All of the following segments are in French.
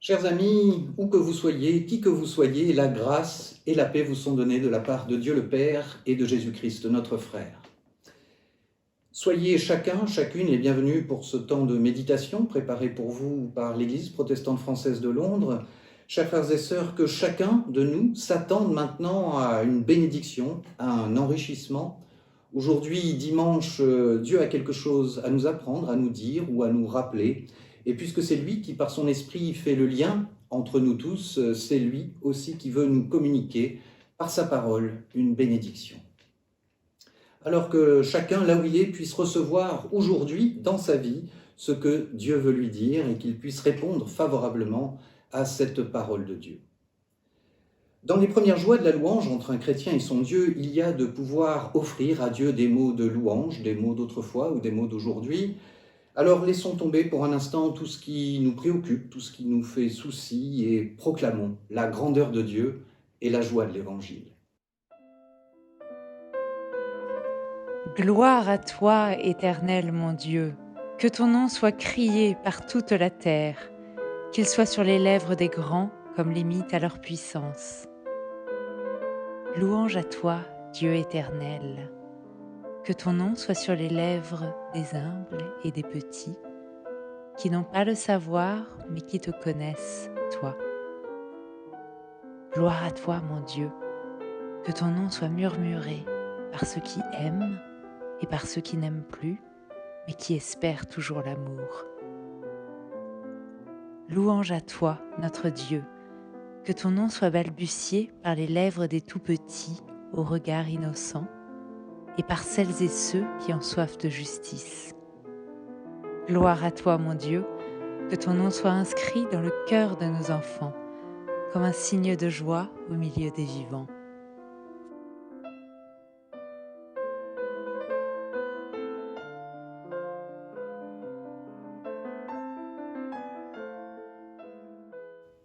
Chers amis, où que vous soyez, qui que vous soyez, la grâce et la paix vous sont données de la part de Dieu le Père et de Jésus-Christ, notre frère. Soyez chacun, chacune les bienvenus pour ce temps de méditation préparé pour vous par l'Église protestante française de Londres. Chers frères et sœurs, que chacun de nous s'attende maintenant à une bénédiction, à un enrichissement. Aujourd'hui, dimanche, Dieu a quelque chose à nous apprendre, à nous dire ou à nous rappeler. Et puisque c'est lui qui, par son esprit, fait le lien entre nous tous, c'est lui aussi qui veut nous communiquer, par sa parole, une bénédiction. Alors que chacun, là où il est, puisse recevoir aujourd'hui, dans sa vie, ce que Dieu veut lui dire et qu'il puisse répondre favorablement à cette parole de Dieu. Dans les premières joies de la louange entre un chrétien et son Dieu, il y a de pouvoir offrir à Dieu des mots de louange, des mots d'autrefois ou des mots d'aujourd'hui. Alors laissons tomber pour un instant tout ce qui nous préoccupe, tout ce qui nous fait souci et proclamons la grandeur de Dieu et la joie de l'Évangile. Gloire à toi, Éternel mon Dieu, que ton nom soit crié par toute la terre, qu'il soit sur les lèvres des grands comme limite à leur puissance. Louange à toi, Dieu éternel, que ton nom soit sur les lèvres des humbles et des petits, qui n'ont pas le savoir, mais qui te connaissent, toi. Gloire à toi, mon Dieu, que ton nom soit murmuré par ceux qui aiment et par ceux qui n'aiment plus, mais qui espèrent toujours l'amour. Louange à toi, notre Dieu, que ton nom soit balbutié par les lèvres des tout-petits au regard innocent, et par celles et ceux qui ont soif de justice. Gloire à toi, mon Dieu, que ton nom soit inscrit dans le cœur de nos enfants, comme un signe de joie au milieu des vivants.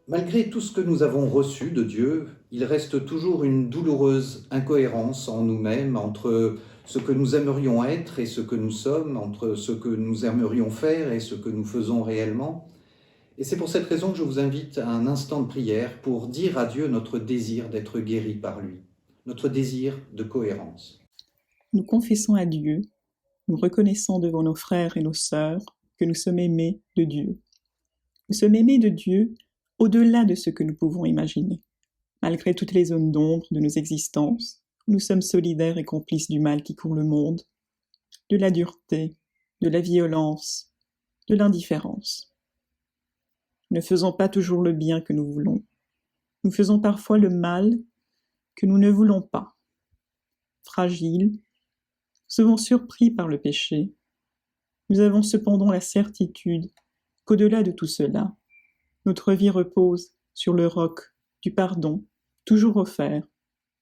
Malgré tout ce que nous avons reçu de Dieu, il reste toujours une douloureuse incohérence en nous-mêmes entre ce que nous aimerions être et ce que nous sommes, entre ce que nous aimerions faire et ce que nous faisons réellement. Et c'est pour cette raison que je vous invite à un instant de prière pour dire à Dieu notre désir d'être guéri par lui, notre désir de cohérence. Nous confessons à Dieu, nous reconnaissons devant nos frères et nos sœurs que nous sommes aimés de Dieu. Nous sommes aimés de Dieu au-delà de ce que nous pouvons imaginer. Malgré toutes les zones d'ombre de nos existences, nous sommes solidaires et complices du mal qui court le monde, de la dureté, de la violence, de l'indifférence. Nous ne faisons pas toujours le bien que nous voulons. Nous faisons parfois le mal que nous ne voulons pas. Fragiles, souvent surpris par le péché, nous avons cependant la certitude qu'au-delà de tout cela, notre vie repose sur le roc du pardon, toujours offert,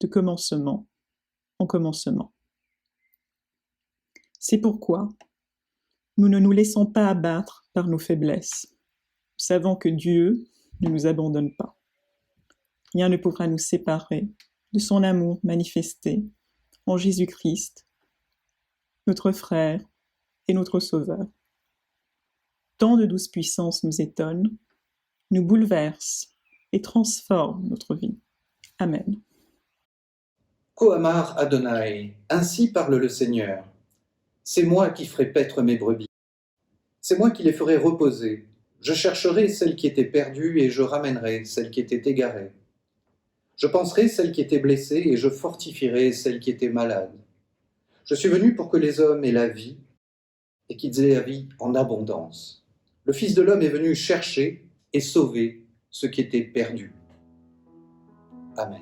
de commencement en commencement. C'est pourquoi nous ne nous laissons pas abattre par nos faiblesses. Nous savons que Dieu ne nous abandonne pas. Rien ne pourra nous séparer de son amour manifesté en Jésus-Christ, notre frère et notre Sauveur. Tant de douce puissance nous étonne, nous bouleverse et transforme notre vie. Amen. Kohamar Adonai, ainsi parle le Seigneur. C'est moi qui ferai paître mes brebis. C'est moi qui les ferai reposer. Je chercherai celles qui étaient perdues et je ramènerai celles qui étaient égarées. Je penserai celles qui étaient blessées et je fortifierai celles qui étaient malades. Je suis venu pour que les hommes aient la vie et qu'ils aient la vie en abondance. Le Fils de l'homme est venu chercher et sauver ce qui était perdu. Amen.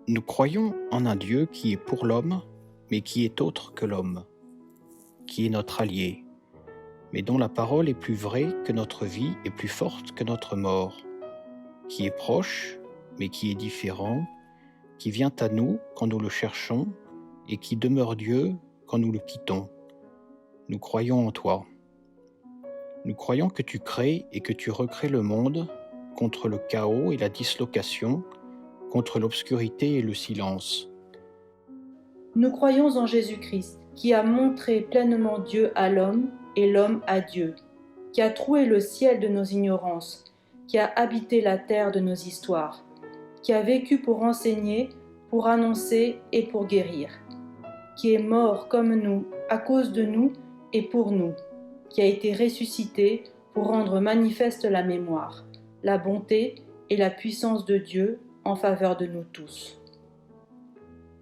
Nous croyons en un Dieu qui est pour l'homme, mais qui est autre que l'homme, qui est notre allié, mais dont la parole est plus vraie que notre vie et plus forte que notre mort, qui est proche, mais qui est différent, qui vient à nous quand nous le cherchons et qui demeure Dieu quand nous le quittons. Nous croyons en toi. Nous croyons que tu crées et que tu recrées le monde contre le chaos et la dislocation, contre l'obscurité et le silence. Nous croyons en Jésus-Christ, qui a montré pleinement Dieu à l'homme et l'homme à Dieu, qui a troué le ciel de nos ignorances, qui a habité la terre de nos histoires, qui a vécu pour enseigner, pour annoncer et pour guérir, qui est mort comme nous, à cause de nous et pour nous, qui a été ressuscité pour rendre manifeste la mémoire, la bonté et la puissance de Dieu en faveur de nous tous.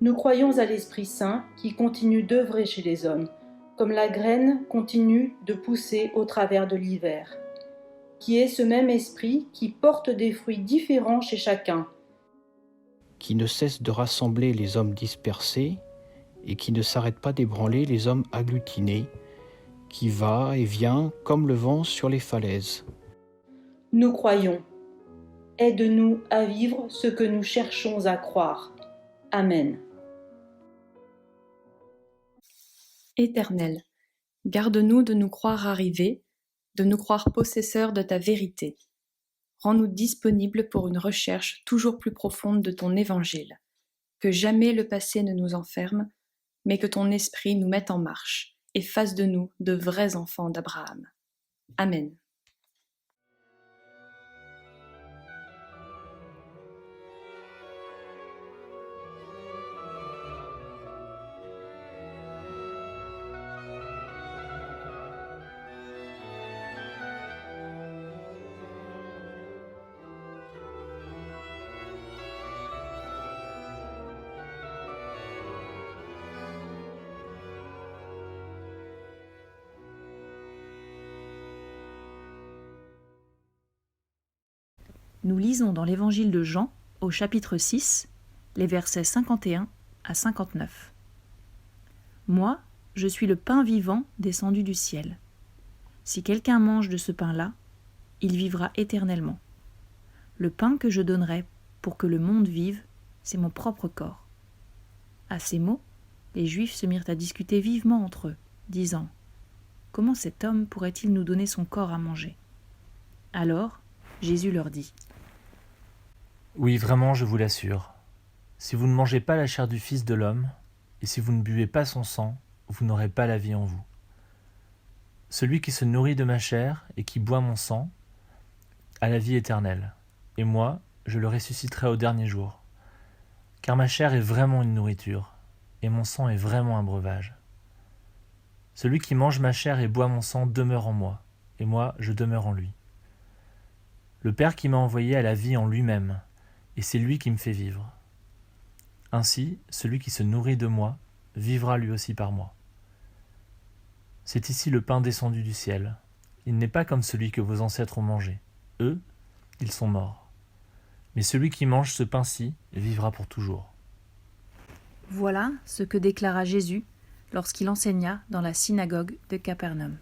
Nous croyons à l'Esprit Saint qui continue d'œuvrer chez les hommes, comme la graine continue de pousser au travers de l'hiver, qui est ce même Esprit qui porte des fruits différents chez chacun, qui ne cesse de rassembler les hommes dispersés et qui ne s'arrête pas d'ébranler les hommes agglutinés, qui va et vient comme le vent sur les falaises. Nous croyons. Aide-nous à vivre ce que nous cherchons à croire. Amen. Éternel, garde-nous de nous croire arrivés, de nous croire possesseurs de ta vérité. Rends-nous disponibles pour une recherche toujours plus profonde de ton évangile. Que jamais le passé ne nous enferme, mais que ton esprit nous mette en marche et fasse de nous de vrais enfants d'Abraham. Amen. Nous lisons dans l'évangile de Jean, au chapitre 6, les versets 51 à 59. Moi, je suis le pain vivant descendu du ciel. Si quelqu'un mange de ce pain-là, il vivra éternellement. Le pain que je donnerai pour que le monde vive, c'est mon propre corps. À ces mots, les Juifs se mirent à discuter vivement entre eux, disant « Comment cet homme pourrait-il nous donner son corps à manger ?» Alors, Jésus leur dit « Oui, vraiment, je vous l'assure. Si vous ne mangez pas la chair du Fils de l'homme, et si vous ne buvez pas son sang, vous n'aurez pas la vie en vous. Celui qui se nourrit de ma chair et qui boit mon sang a la vie éternelle, et moi, je le ressusciterai au dernier jour. Car ma chair est vraiment une nourriture, et mon sang est vraiment un breuvage. Celui qui mange ma chair et boit mon sang demeure en moi, et moi, je demeure en lui. Le Père qui m'a envoyé a la vie en lui-même, et c'est lui qui me fait vivre. Ainsi, celui qui se nourrit de moi vivra lui aussi par moi. C'est ici le pain descendu du ciel. Il n'est pas comme celui que vos ancêtres ont mangé. Eux, ils sont morts. Mais celui qui mange ce pain-ci vivra pour toujours. » Voilà ce que déclara Jésus lorsqu'il enseigna dans la synagogue de Capernaum.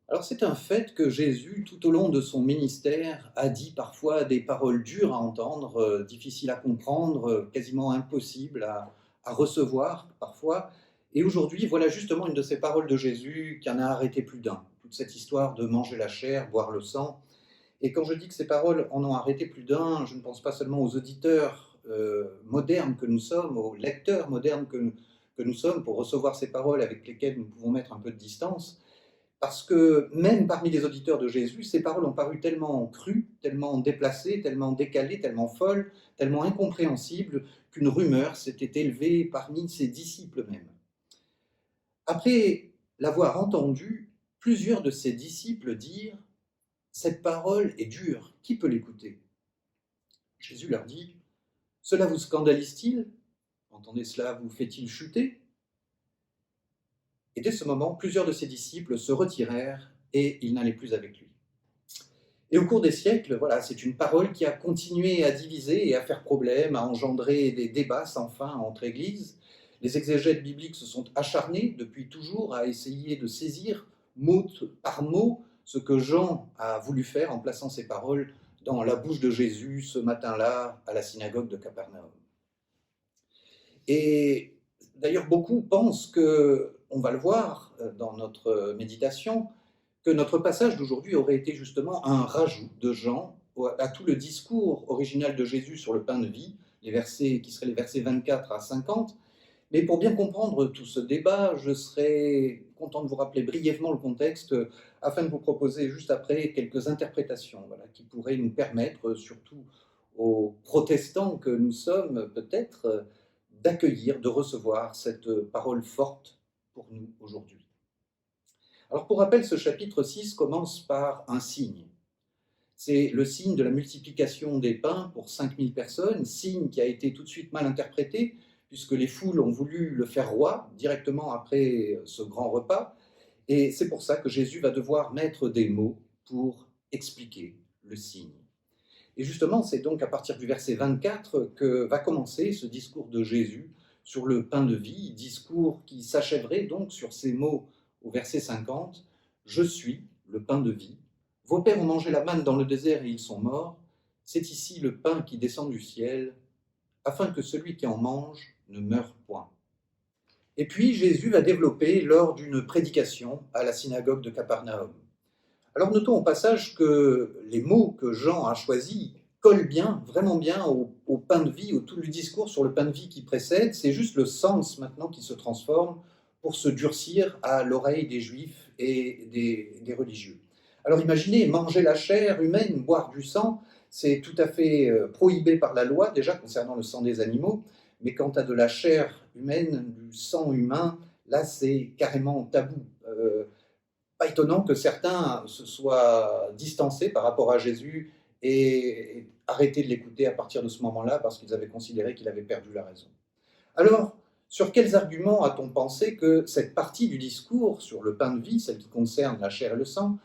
Alors c'est un fait que Jésus, tout au long de son ministère, a dit parfois des paroles dures à entendre, difficiles à comprendre, quasiment impossibles à recevoir parfois. Et aujourd'hui, voilà justement une de ces paroles de Jésus qui en a arrêté plus d'un. Toute cette histoire de manger la chair, boire le sang. Et quand je dis que ces paroles en ont arrêté plus d'un, je ne pense pas seulement aux auditeurs modernes que nous sommes, aux lecteurs modernes que nous sommes pour recevoir ces paroles avec lesquelles nous pouvons mettre un peu de distance. Parce que même parmi les auditeurs de Jésus, ces paroles ont paru tellement crues, tellement déplacées, tellement décalées, tellement folles, tellement incompréhensibles, qu'une rumeur s'était élevée parmi ses disciples même. Après l'avoir entendu, plusieurs de ses disciples dirent « Cette parole est dure, qui peut l'écouter ?» Jésus leur dit « Cela vous scandalise-t-il ? Entendez cela vous fait-il chuter ?» Et dès ce moment, plusieurs de ses disciples se retirèrent et ils n'allaient plus avec lui. Et au cours des siècles, voilà, c'est une parole qui a continué à diviser et à faire problème, à engendrer des débats sans fin entre églises. Les exégètes bibliques se sont acharnés depuis toujours à essayer de saisir mot par mot ce que Jean a voulu faire en plaçant ces paroles dans la bouche de Jésus ce matin-là à la synagogue de Capernaum. Et d'ailleurs, beaucoup pensent que, on va le voir dans notre méditation, que notre passage d'aujourd'hui aurait été justement un rajout de Jean à tout le discours original de Jésus sur le pain de vie, les versets qui seraient les versets 24 à 50. Mais pour bien comprendre tout ce débat, je serais content de vous rappeler brièvement le contexte afin de vous proposer juste après quelques interprétations, voilà, qui pourraient nous permettre, surtout aux protestants que nous sommes peut-être, d'accueillir, de recevoir cette parole forte pour nous aujourd'hui. Alors pour rappel, ce chapitre 6 commence par un signe. C'est le signe de la multiplication des pains pour 5000 personnes, signe qui a été tout de suite mal interprété, puisque les foules ont voulu le faire roi directement après ce grand repas, et c'est pour ça que Jésus va devoir mettre des mots pour expliquer le signe. Et justement, c'est donc à partir du verset 24 que va commencer ce discours de Jésus sur le pain de vie, discours qui s'achèverait donc sur ces mots au verset 50, « Je suis le pain de vie. Vos pères ont mangé la manne dans le désert et ils sont morts. C'est ici le pain qui descend du ciel, afin que celui qui en mange ne meure point. » Et puis Jésus va développer lors d'une prédication à la synagogue de Capernaum. Alors notons au passage que les mots que Jean a choisis collent bien, vraiment bien au pain de vie, au tout le discours sur le pain de vie qui précède. C'est juste le sens maintenant qui se transforme pour se durcir à l'oreille des Juifs et des religieux. Alors imaginez, manger la chair humaine, boire du sang, c'est tout à fait prohibé par la loi, déjà concernant le sang des animaux, mais quant à de la chair humaine, du sang humain, là c'est carrément tabou. Pas étonnant que certains se soient distancés par rapport à Jésus et arrêté de l'écouter à partir de ce moment-là parce qu'ils avaient considéré qu'il avait perdu la raison. Alors, sur quels arguments a-t-on pensé que cette partie du discours sur le pain de vie, celle qui concerne la chair et le sang,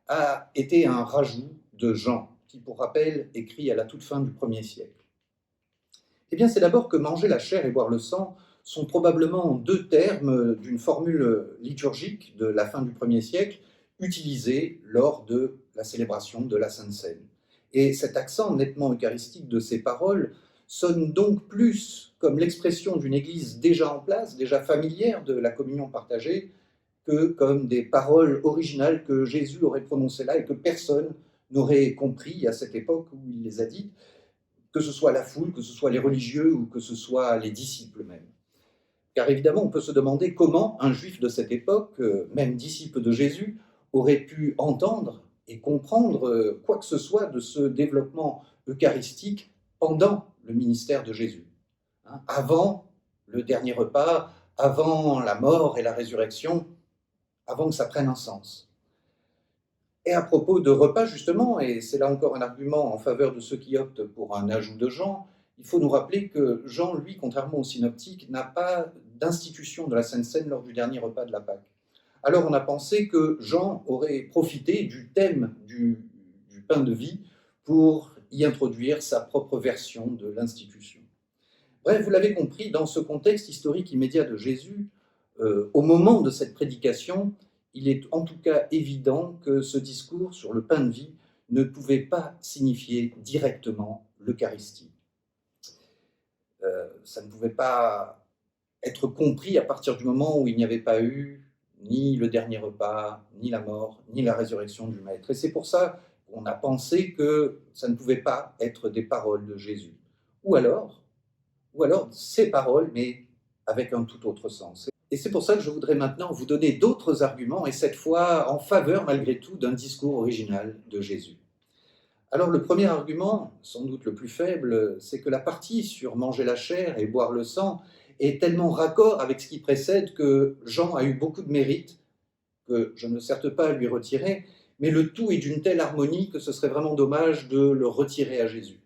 a été un rajout de Jean, qui, pour rappel, écrit à la toute fin du 1er siècle? Eh bien, c'est d'abord que manger la chair et boire le sang sont probablement deux termes d'une formule liturgique de la fin du 1er siècle, utilisés lors de la célébration de la Sainte Seine. Et cet accent nettement eucharistique de ces paroles sonne donc plus comme l'expression d'une Église déjà en place, déjà familière de la communion partagée, que comme des paroles originales que Jésus aurait prononcées là et que personne n'aurait compris à cette époque où il les a dites, que ce soit la foule, que ce soit les religieux ou que ce soit les disciples même. Car évidemment, on peut se demander comment un juif de cette époque, même disciple de Jésus, aurait pu entendre et comprendre quoi que ce soit de ce développement eucharistique pendant le ministère de Jésus. Avant le dernier repas, avant la mort et la résurrection, avant que ça prenne un sens. Et à propos de repas, justement, et c'est là encore un argument en faveur de ceux qui optent pour un ajout de Jean, il faut nous rappeler que Jean, lui, contrairement aux synoptiques, n'a pas d'institution de la Sainte Seine lors du dernier repas de la Pâque. Alors on a pensé que Jean aurait profité du thème du pain de vie pour y introduire sa propre version de l'institution. Bref, vous l'avez compris, dans ce contexte historique immédiat de Jésus, au moment de cette prédication, il est en tout cas évident que ce discours sur le pain de vie ne pouvait pas signifier directement l'Eucharistie. Ça ne pouvait pas être compris à partir du moment où il n'y avait pas eu ni le dernier repas, ni la mort, ni la résurrection du Maître. Et c'est pour ça qu'on a pensé que ça ne pouvait pas être des paroles de Jésus. Ou alors ces paroles, mais avec un tout autre sens. Et c'est pour ça que je voudrais maintenant vous donner d'autres arguments, et cette fois en faveur malgré tout d'un discours original de Jésus. Alors le premier argument, sans doute le plus faible, c'est que la partie sur manger la chair et boire le sang est tellement raccord avec ce qui précède que Jean a eu beaucoup de mérite, que je ne certes pas à lui retirer, mais le tout est d'une telle harmonie que ce serait vraiment dommage de le retirer à Jésus.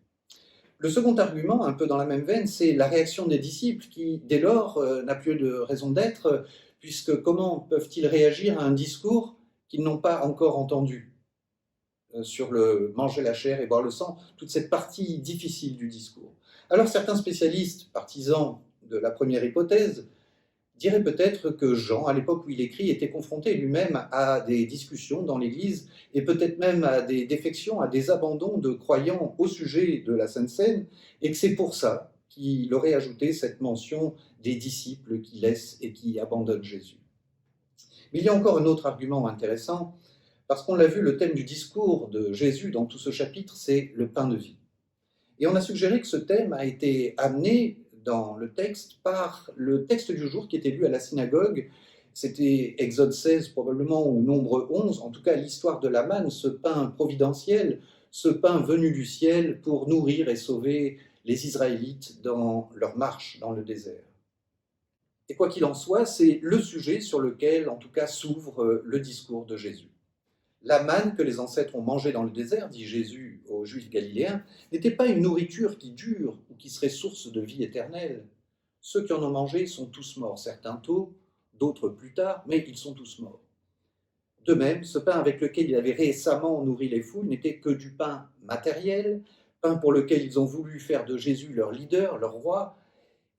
Le second argument, un peu dans la même veine, c'est la réaction des disciples qui, dès lors, n'a plus de raison d'être, puisque comment peuvent-ils réagir à un discours qu'ils n'ont pas encore entendu ? sur le manger la chair et boire le sang, toute cette partie difficile du discours. Alors certains spécialistes, partisans de la première hypothèse, diraient peut-être que Jean, à l'époque où il écrit, était confronté lui-même à des discussions dans l'Église et peut-être même à des défections, à des abandons de croyants au sujet de la Sainte Seine, et que c'est pour ça qu'il aurait ajouté cette mention des disciples qui laissent et qui abandonnent Jésus. Mais il y a encore un autre argument intéressant, parce qu'on l'a vu, le thème du discours de Jésus dans tout ce chapitre, c'est le pain de vie. Et on a suggéré que ce thème a été amené dans le texte par le texte du jour qui était lu à la synagogue. C'était Exode 16 probablement, ou Nombre 11, en tout cas l'histoire de la manne, ce pain providentiel, ce pain venu du ciel pour nourrir et sauver les Israélites dans leur marche dans le désert. Et quoi qu'il en soit, c'est le sujet sur lequel, en tout cas, s'ouvre le discours de Jésus. La manne que les ancêtres ont mangée dans le désert, dit Jésus aux Juifs galiléens, n'était pas une nourriture qui dure ou qui serait source de vie éternelle. Ceux qui en ont mangé sont tous morts, certains tôt, d'autres plus tard, mais ils sont tous morts. De même, ce pain avec lequel il avait récemment nourri les foules n'était que du pain matériel, pain pour lequel ils ont voulu faire de Jésus leur leader, leur roi,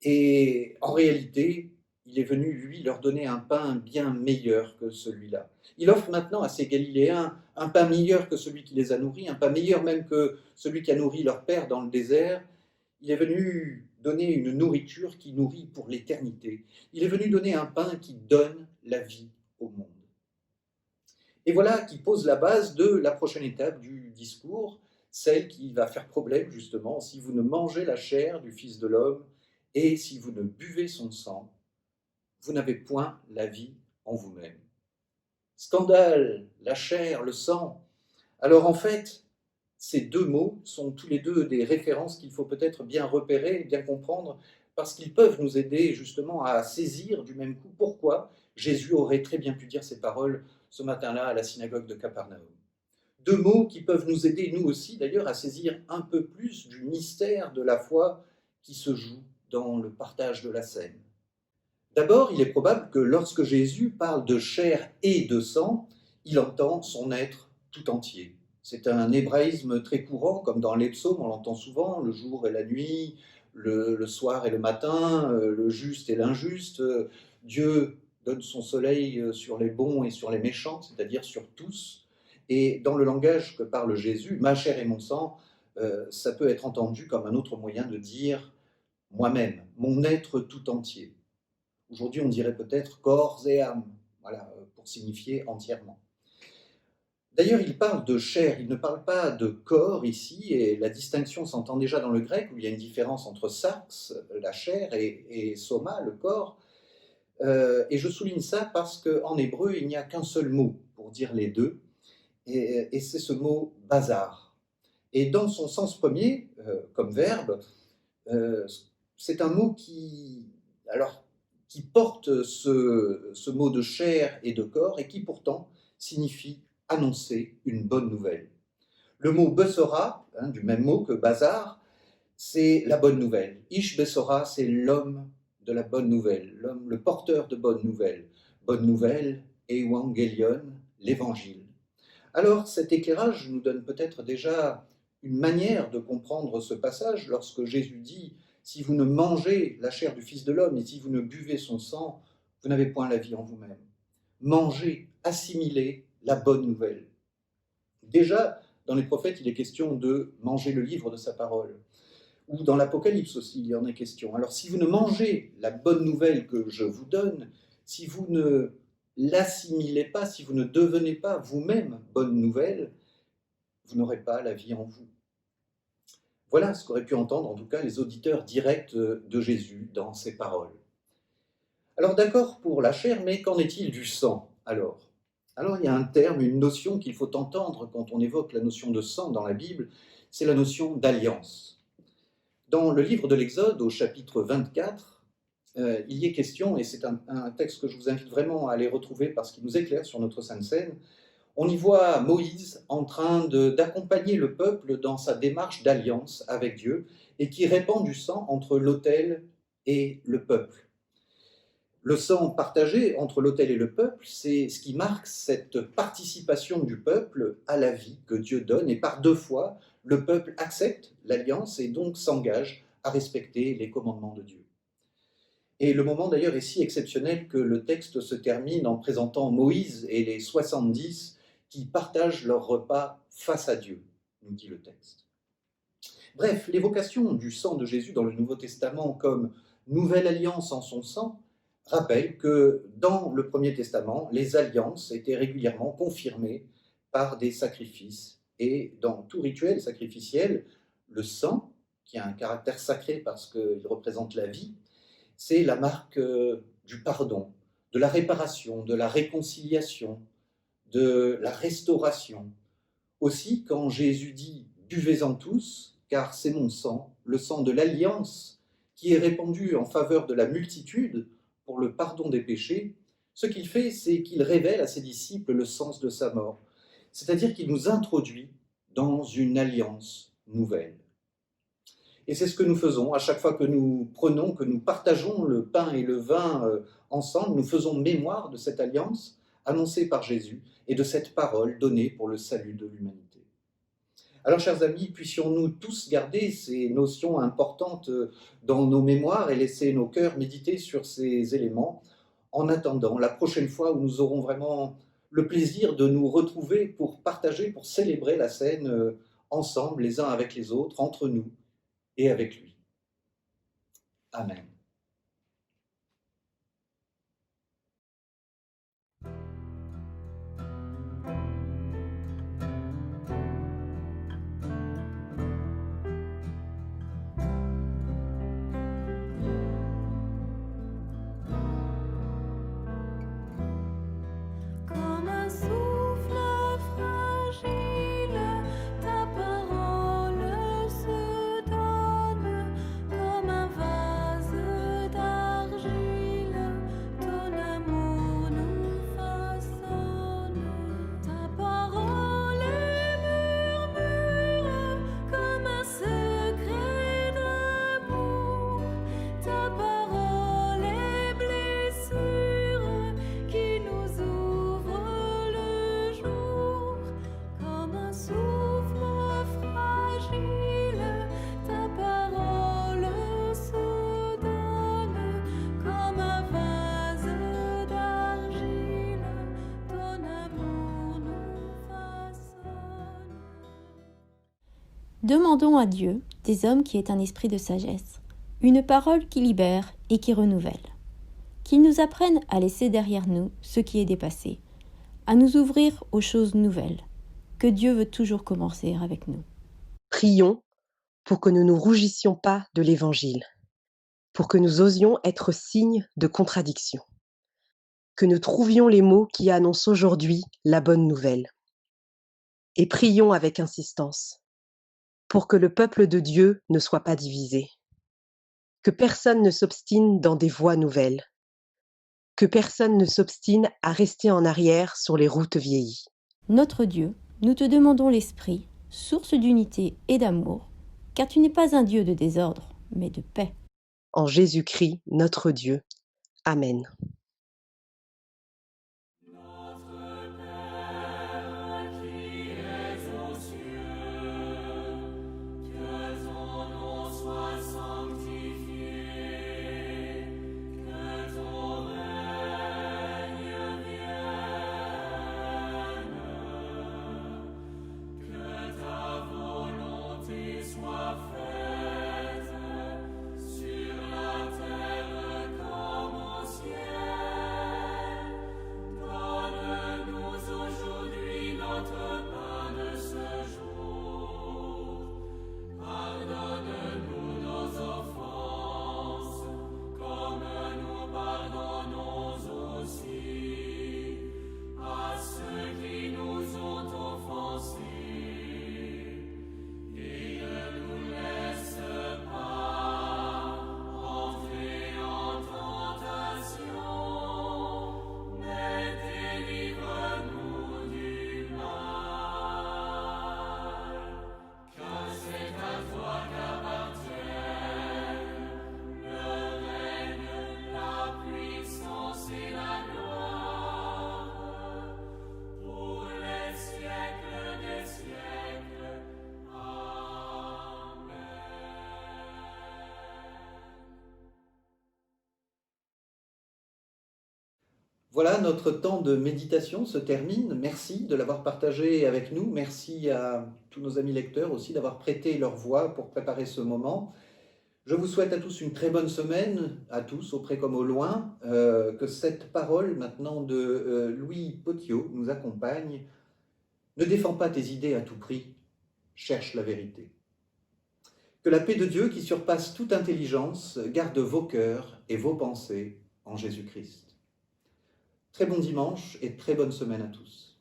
et en réalité, il est venu, lui, leur donner un pain bien meilleur que celui-là. Il offre maintenant à ces Galiléens un pain meilleur que celui qui les a nourris, un pain meilleur même que celui qui a nourri leur père dans le désert. Il est venu donner une nourriture qui nourrit pour l'éternité. Il est venu donner un pain qui donne la vie au monde. Et voilà qui pose la base de la prochaine étape du discours, celle qui va faire problème justement si vous ne mangez la chair du Fils de l'homme et si vous ne buvez son sang, vous n'avez point la vie en vous-même. Scandale, la chair, le sang. Alors en fait, ces deux mots sont tous les deux des références qu'il faut peut-être bien repérer, bien comprendre, parce qu'ils peuvent nous aider justement à saisir du même coup pourquoi Jésus aurait très bien pu dire ces paroles ce matin-là à la synagogue de Capernaum. Deux mots qui peuvent nous aider, nous aussi d'ailleurs, à saisir un peu plus du mystère de la foi qui se joue dans le partage de la scène. D'abord, il est probable que lorsque Jésus parle de chair et de sang, il entend son être tout entier. C'est un hébraïsme très courant, comme dans les psaumes, on l'entend souvent, le jour et la nuit, le soir et le matin, le juste et l'injuste. Dieu donne son soleil sur les bons et sur les méchants, c'est-à-dire sur tous. Et dans le langage que parle Jésus, ma chair et mon sang, ça peut être entendu comme un autre moyen de dire moi-même, mon être tout entier. Aujourd'hui, on dirait peut-être corps et âme, voilà, pour signifier entièrement. D'ailleurs, il parle de chair, il ne parle pas de corps ici, et la distinction s'entend déjà dans le grec, où il y a une différence entre sarx, la chair, et soma, le corps. Et je souligne ça parce qu'en hébreu, il n'y a qu'un seul mot pour dire les deux, et c'est ce mot bazar. Et dans son sens premier, comme verbe, c'est un mot qui porte ce mot de chair et de corps et qui pourtant signifie annoncer une bonne nouvelle. Le mot Bessora, du même mot que bazar, c'est la bonne nouvelle. Ish Bessora, c'est l'homme de la bonne nouvelle, l'homme, le porteur de bonne nouvelle. Bonne nouvelle, Evangelion, l'évangile. Alors cet éclairage nous donne peut-être déjà une manière de comprendre ce passage lorsque Jésus dit « Si vous ne mangez la chair du Fils de l'homme et si vous ne buvez son sang, vous n'avez point la vie en vous-même. » Mangez, assimilez la bonne nouvelle. Déjà, dans les prophètes, il est question de manger le livre de sa parole. Ou dans l'Apocalypse aussi, il y en est question. Alors si vous ne mangez la bonne nouvelle que je vous donne, si vous ne l'assimilez pas, si vous ne devenez pas vous-même bonne nouvelle, vous n'aurez pas la vie en vous. Voilà ce qu'auraient pu entendre en tout cas les auditeurs directs de Jésus dans ces paroles. Alors d'accord pour la chair, mais qu'en est-il du sang alors il y a un terme, une notion qu'il faut entendre quand on évoque la notion de sang dans la Bible, c'est la notion d'alliance. Dans le livre de l'Exode, au chapitre 24, il y est question, et c'est un texte que je vous invite vraiment à aller retrouver parce qu'il nous éclaire sur notre Sainte Seine, on y voit Moïse en train d'accompagner le peuple dans sa démarche d'alliance avec Dieu et qui répand du sang entre l'autel et le peuple. Le sang partagé entre l'autel et le peuple, c'est ce qui marque cette participation du peuple à la vie que Dieu donne. Et par 2 fois, le peuple accepte l'alliance et donc s'engage à respecter les commandements de Dieu. Et le moment d'ailleurs est si exceptionnel que le texte se termine en présentant Moïse et les 70 qui partagent leur repas face à Dieu, nous dit le texte. Bref, l'évocation du sang de Jésus dans le Nouveau Testament comme nouvelle alliance en son sang rappelle que dans le Premier Testament, les alliances étaient régulièrement confirmées par des sacrifices. Et dans tout rituel sacrificiel, le sang, qui a un caractère sacré parce qu'il représente la vie, c'est la marque du pardon, de la réparation, de la réconciliation, de la restauration. Aussi, quand Jésus dit « buvez-en tous, car c'est mon sang, le sang de l'alliance, qui est répandu en faveur de la multitude pour le pardon des péchés », ce qu'il fait, c'est qu'il révèle à ses disciples le sens de sa mort, c'est-à-dire qu'il nous introduit dans une alliance nouvelle. Et c'est ce que nous faisons à chaque fois que nous prenons, que nous partageons le pain et le vin ensemble, nous faisons mémoire de cette alliance annoncée par Jésus et de cette parole donnée pour le salut de l'humanité. Alors, chers amis, puissions-nous tous garder ces notions importantes dans nos mémoires et laisser nos cœurs méditer sur ces éléments en attendant la prochaine fois où nous aurons vraiment le plaisir de nous retrouver pour partager, pour célébrer la scène ensemble, les uns avec les autres, entre nous et avec lui. Amen. Comme un souffle fragile, ta parole se donne, comme un vase d'argile, ton amour nous façonne. Ta parole est murmure, comme un secret d'amour, ta parole est blessure qui nous ouvre le jour, comme un souffle fragile, ta parole se donne, comme un vase d'argile, ton amour nous façonne. Demandons à Dieu, des hommes qui aient un esprit de sagesse, une parole qui libère et qui renouvelle. Qu'il nous apprenne à laisser derrière nous ce qui est dépassé, à nous ouvrir aux choses nouvelles, que Dieu veut toujours commencer avec nous. Prions pour que nous ne rougissions pas de l'Évangile, pour que nous osions être signes de contradiction, que nous trouvions les mots qui annoncent aujourd'hui la bonne nouvelle. Et prions avec insistance pour que le peuple de Dieu ne soit pas divisé, que personne ne s'obstine dans des voies nouvelles, que personne ne s'obstine à rester en arrière sur les routes vieillies. Notre Dieu, nous te demandons l'Esprit, source d'unité et d'amour, car tu n'es pas un Dieu de désordre, mais de paix. En Jésus-Christ, notre Dieu. Amen. Sur la terre comme au ciel. Voilà, notre temps de méditation se termine. Merci de l'avoir partagé avec nous. Merci à tous nos amis lecteurs aussi d'avoir prêté leur voix pour préparer ce moment. Je vous souhaite à tous une très bonne semaine, à tous, au près comme au loin, que cette parole maintenant de Louis Pottiot nous accompagne. Ne défends pas tes idées à tout prix, cherche la vérité. Que la paix de Dieu, qui surpasse toute intelligence, garde vos cœurs et vos pensées en Jésus-Christ. Très bon dimanche et très bonne semaine à tous.